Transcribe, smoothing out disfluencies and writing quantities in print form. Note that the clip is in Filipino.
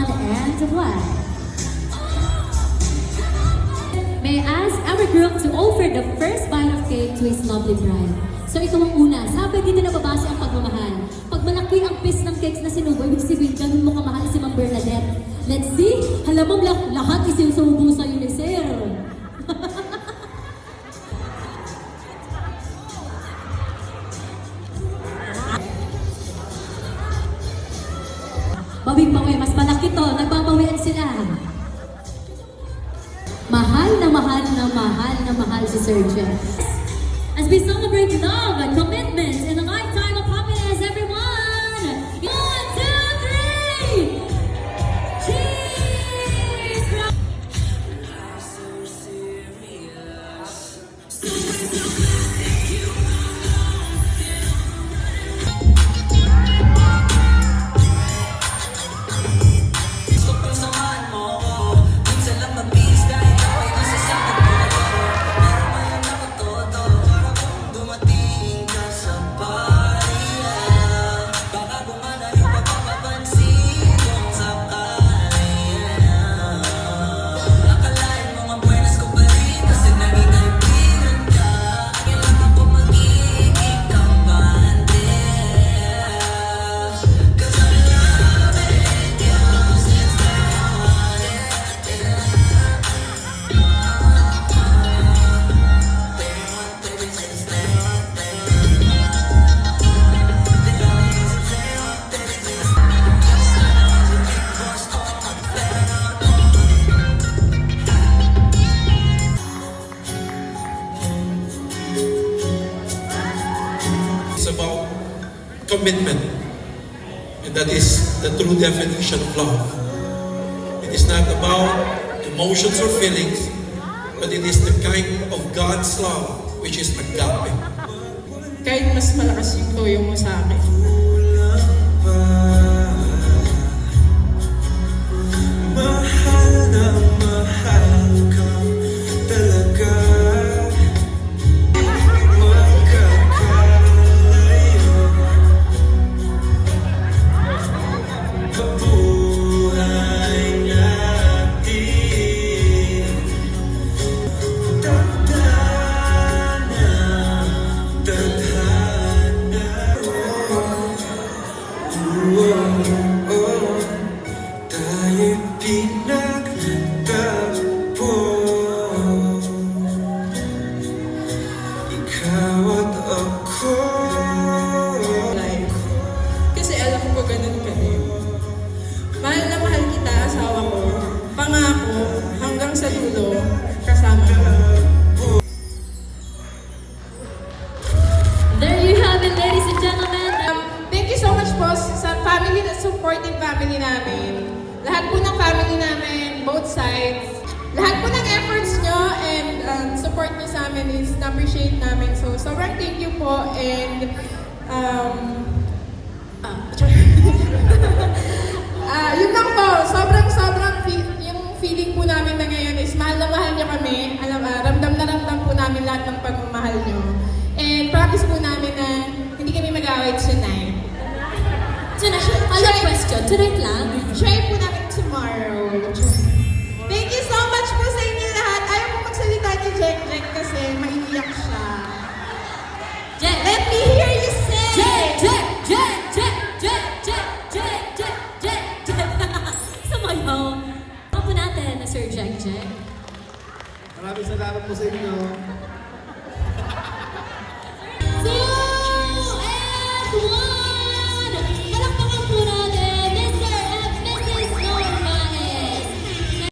on and play. May I ask our group to offer the first bite of cake to his lovely bride. So ikaw ang una. Sabi dito na babase ang pagmamahal. Pag malaki ang piece ng cakes na sinubo, ibig sabihin ganun mo kamahal si Ma'am Bernadette. Let's see. Alam mo, lahat isinusubo sa'yo ni Sir. Bawing-bawi, mas malaki to. Nagbabawian sila. Mahal na mahal na mahal na mahal si Sir Jeff. As we celebrate love and commitment and a lifetime of happiness, everyone! 1, 2, 3! Cheers! About commitment, and that is the true definition of love. It is not about emotions or feelings, but it is the kind of God's love, which is agape. Kahit mas malakas yung toyo mo sa akin. Mahal na mahal ka talaga. Kasi alam ko ganun ka din. Mahal na mahal kita, asawa ko. Pangako, hanggang sa dulo, kasama ko. There you have it, ladies and gentlemen. Thank you so much po sa family, supportive family namin. Lahat po ng family namin, both sides. Lahat po ng efforts nyo and support nyo sa amin is na-appreciate namin. So, sobrang thank you po and yun lang po, sobrang yung feeling po namin na ngayon is mahal na mahal nyo kami. Ramdam na ramdam po namin lahat ng pagmamahal nyo. And promise po namin na hindi kami mag-away tonight. Another question. Tonight lang. Try po namin tomorrow. Thank you so much po sa inyo lahat. Ayaw po magsalita ni Jack kasi maiiyak siya.